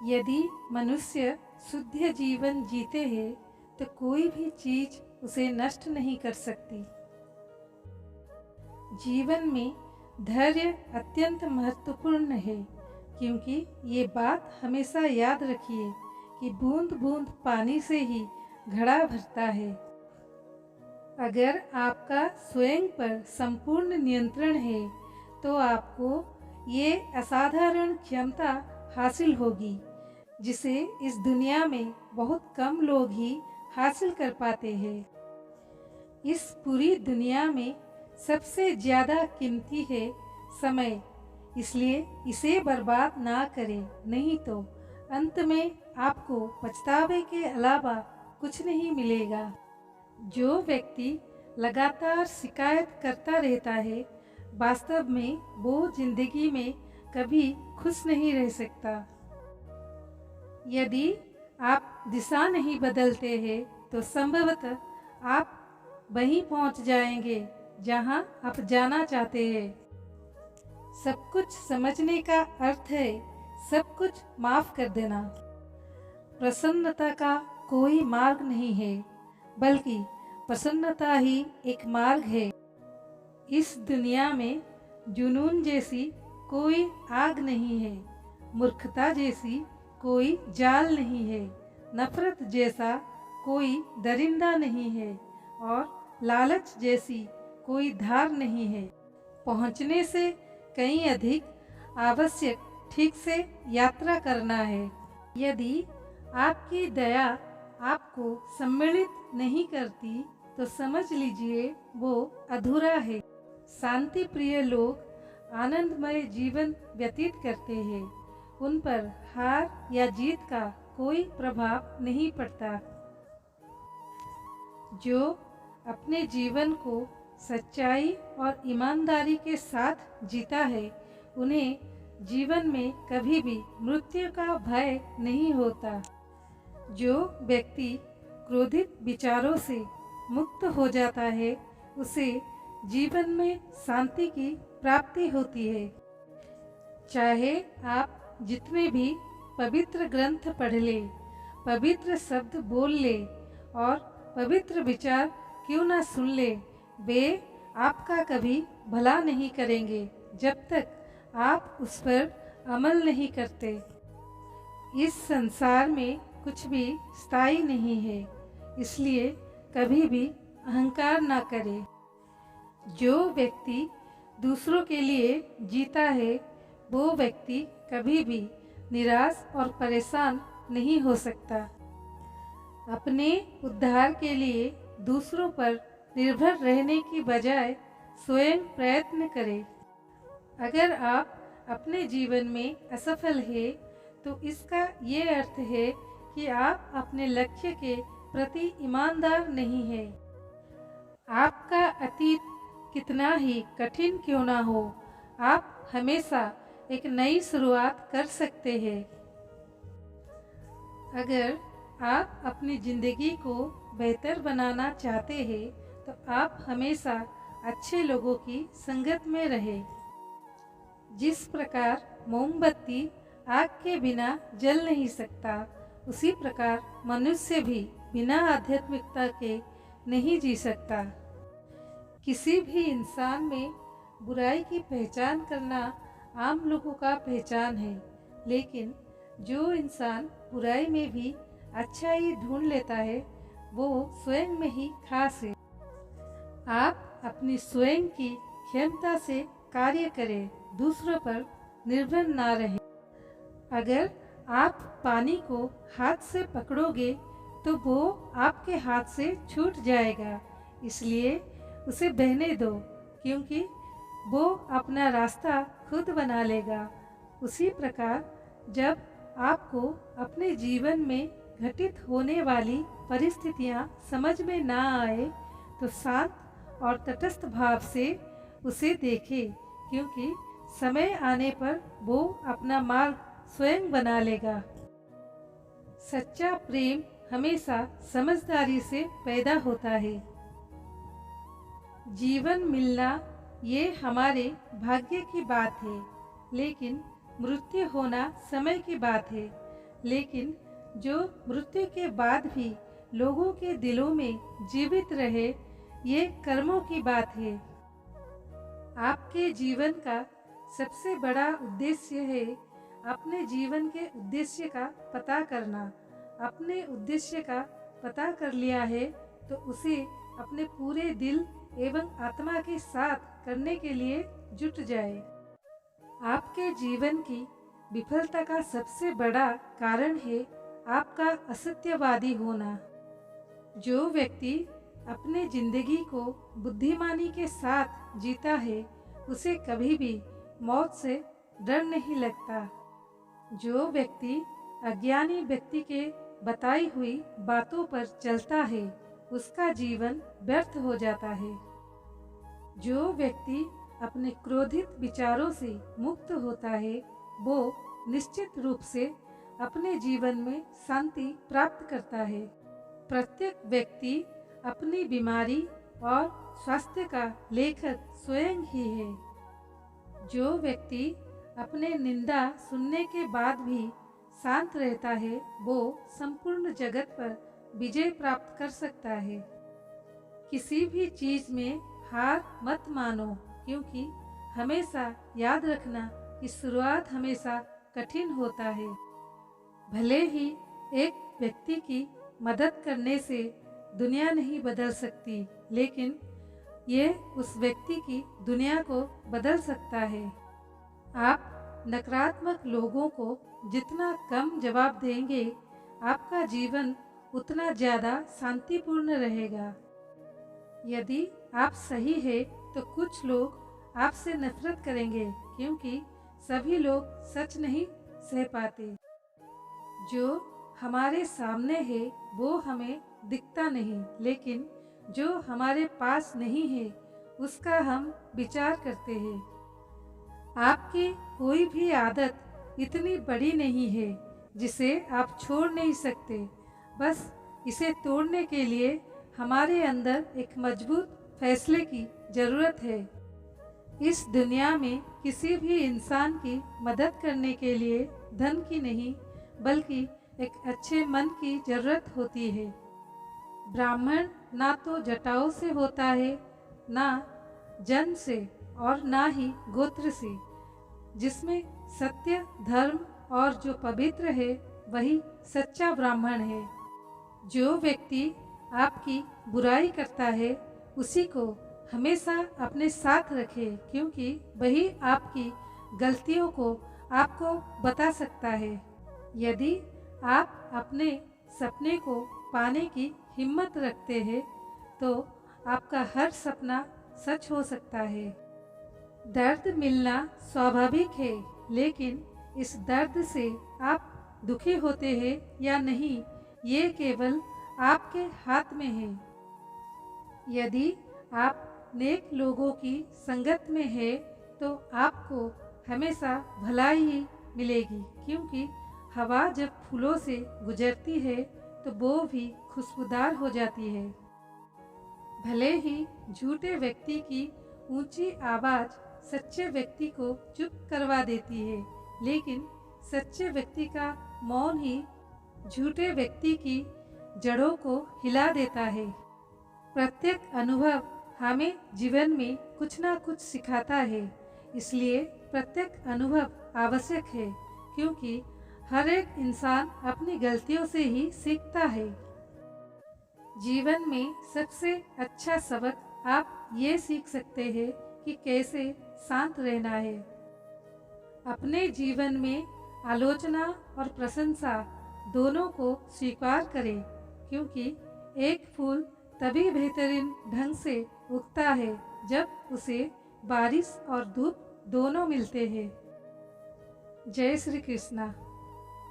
यदि मनुष्य शुद्ध जीवन जीते हैं तो कोई भी चीज उसे नष्ट नहीं कर सकती। जीवन में धैर्य अत्यंत महत्वपूर्ण है, क्योंकि ये बात हमेशा याद रखिए कि बूंद बूंद पानी से ही घड़ा भरता है। अगर आपका स्वयं पर संपूर्ण नियंत्रण है तो आपको ये असाधारण क्षमता हासिल होगी जिसे इस दुनिया में बहुत कम लोग ही हासिल कर पाते हैं। इस पूरी दुनिया में सबसे ज़्यादा कीमती है समय, इसलिए इसे बर्बाद ना करें, नहीं तो अंत में आपको पछतावे के अलावा कुछ नहीं मिलेगा। जो व्यक्ति लगातार शिकायत करता रहता है, वास्तव में वो जिंदगी में कभी खुश नहीं रह सकता। यदि आप दिशा नहीं बदलते हैं तो संभवतः आप वहीं पहुंच जाएंगे जहां आप जाना चाहते हैं। सब कुछ समझने का अर्थ है सब कुछ माफ कर देना। प्रसन्नता का कोई मार्ग नहीं है, बल्कि प्रसन्नता ही एक मार्ग है। इस दुनिया में जुनून जैसी कोई आग नहीं है, मूर्खता जैसी कोई जाल नहीं है, नफरत जैसा कोई दरिंदा नहीं है और लालच जैसी कोई धार नहीं है। पहुंचने से कहीं अधिक आवश्यक ठीक से यात्रा करना है। यदि आपकी दया आपको सम्मिलित नहीं करती तो समझ लीजिए वो अधूरा है। शांति प्रिय लोग आनंदमय जीवन व्यतीत करते हैं, उन पर हार या जीत का कोई प्रभाव नहीं पड़ता। जो अपने जीवन को सच्चाई और ईमानदारी के साथ जीता है, उन्हें जीवन में कभी भी मृत्यु का भय नहीं होता। जो व्यक्ति क्रोधित विचारों से मुक्त हो जाता है, उसे जीवन में शांति की प्राप्ति होती है। चाहे आप जितने भी पवित्र ग्रंथ पढ़ ले, पवित्र शब्द बोल ले और पवित्र विचार क्यों ना सुन ले, वे आपका कभी भला नहीं करेंगे जब तक आप उस पर अमल नहीं करते। इस संसार में कुछ भी स्थायी नहीं है, इसलिए कभी भी अहंकार ना करें। जो व्यक्ति दूसरों के लिए जीता है, वो व्यक्ति कभी भी निराश और परेशान नहीं हो सकता। अपने उद्धार के लिए दूसरों पर निर्भर रहने की बजाय स्वयं प्रयत्न करें। अगर आप अपने जीवन में असफल हैं, तो इसका ये अर्थ है कि आप अपने लक्ष्य के प्रति ईमानदार नहीं हैं। आपका अतीत कितना ही कठिन क्यों ना हो, आप हमेशा एक नई शुरुआत कर सकते हैं। अगर आप अपनी ज़िंदगी को बेहतर बनाना चाहते हैं, तो आप हमेशा अच्छे लोगों की संगत में रहें। जिस प्रकार मोमबत्ती आग के बिना जल नहीं सकता, उसी प्रकार मनुष्य भी बिना आध्यात्मिकता के नहीं जी सकता। किसी भी इंसान में बुराई की पहचान करना आम लोगों का पहचान है, लेकिन जो इंसान बुराई में भी अच्छाई ढूंढ लेता है, वो स्वयं में ही खास है। आप अपनी स्वयं की क्षमता से कार्य करें, दूसरों पर निर्भर ना रहें। अगर आप पानी को हाथ से पकड़ोगे तो वो आपके हाथ से छूट जाएगा, इसलिए उसे बहने दो, क्योंकि वो अपना रास्ता खुद बना लेगा। उसी प्रकार जब आपको अपने जीवन में घटित होने वाली परिस्थितियां समझ में ना आए, तो शांत और तटस्थ भाव से उसे देखें, क्योंकि समय आने पर वो अपना मार्ग स्वयं बना लेगा। सच्चा प्रेम हमेशा समझदारी से पैदा होता है। जीवन मिलना ये हमारे भाग्य की बात है, लेकिन मृत्यु होना समय की बात है। लेकिन जो मृत्यु के बाद भी लोगों के दिलों में जीवित रहे, ये कर्मों की बात है। आपके जीवन का सबसे बड़ा उद्देश्य है अपने जीवन के उद्देश्य का पता करना। अपने उद्देश्य का पता कर लिया है तो उसे अपने पूरे दिल एवं आत्मा के साथ करने के लिए जुट जाए। आपके जीवन की विफलता का सबसे बड़ा कारण है आपका असत्यवादी होना। जो व्यक्ति अपने जिंदगी को बुद्धिमानी के साथ जीता है, उसे कभी भी मौत से डर नहीं लगता। जो व्यक्ति अज्ञानी व्यक्ति के बताई हुई बातों पर चलता है, उसका जीवन व्यर्थ हो जाता है। जो व्यक्ति अपने क्रोधित विचारों से मुक्त होता है, वो निश्चित रूप से अपने जीवन में शांति प्राप्त करता है। प्रत्येक व्यक्ति अपनी बीमारी और स्वास्थ्य का लेखक स्वयं ही है। जो व्यक्ति अपने निंदा सुनने के बाद भी शांत रहता है, वो संपूर्ण जगत पर विजय प्राप्त कर सकता है। किसी भी चीज में हार मत मानो, क्योंकि हमेशा याद रखना कि शुरुआत हमेशा कठिन होता है। भले ही एक व्यक्ति की मदद करने से दुनिया नहीं बदल सकती, लेकिन ये उस व्यक्ति की दुनिया को बदल सकता है। आप नकारात्मक लोगों को जितना कम जवाब देंगे, आपका जीवन उतना ज़्यादा शांतिपूर्ण रहेगा। यदि आप सही है तो कुछ लोग आपसे नफरत करेंगे, क्योंकि सभी लोग सच नहीं सह पाते। जो हमारे सामने है वो हमें दिखता नहीं, लेकिन जो हमारे पास नहीं है उसका हम विचार करते हैं। आपकी कोई भी आदत इतनी बड़ी नहीं है जिसे आप छोड़ नहीं सकते। बस इसे तोड़ने के लिए हमारे अंदर एक मजबूत फैसले की जरूरत है। इस दुनिया में किसी भी इंसान की मदद करने के लिए धन की नहीं, बल्कि एक अच्छे मन की जरूरत होती है। ब्राह्मण ना तो जटाओं से होता है, ना जन्म से, और ना ही गोत्र से। जिसमें सत्य, धर्म और जो पवित्र है, वही सच्चा ब्राह्मण है। जो व्यक्ति आपकी बुराई करता है, उसी को हमेशा अपने साथ रखें, क्योंकि वही आपकी गलतियों को आपको बता सकता है। यदि आप अपने सपने को पाने की हिम्मत रखते हैं, तो आपका हर सपना सच हो सकता है। दर्द मिलना स्वाभाविक है, लेकिन इस दर्द से आप दुखी होते हैं या नहीं, ये केवल आपके हाथ में है। यदि आप नेक लोगों की संगत में है, तो आपको हमेशा भलाई ही मिलेगी, क्योंकि हवा जब फूलों से गुजरती है तो वो भी खुशबूदार हो जाती है। भले ही झूठे व्यक्ति की ऊंची आवाज सच्चे व्यक्ति को चुप करवा देती है, लेकिन सच्चे व्यक्ति का मौन ही झूठे व्यक्ति की जड़ों को हिला देता है। प्रत्येक अनुभव हमें जीवन में कुछ ना कुछ सिखाता है, इसलिए प्रत्येक अनुभव आवश्यक है, क्योंकि हर एक इंसान अपनी गलतियों से ही सीखता है। जीवन में सबसे अच्छा सबक आप ये सीख सकते हैं कि कैसे शांत रहना है। अपने जीवन में आलोचना और प्रशंसा दोनों को स्वीकार करें, क्योंकि एक फूल तभी बेहतरीन ढंग से उगता है जब उसे बारिश और धूप दोनों मिलते हैं। जय श्री कृष्णा।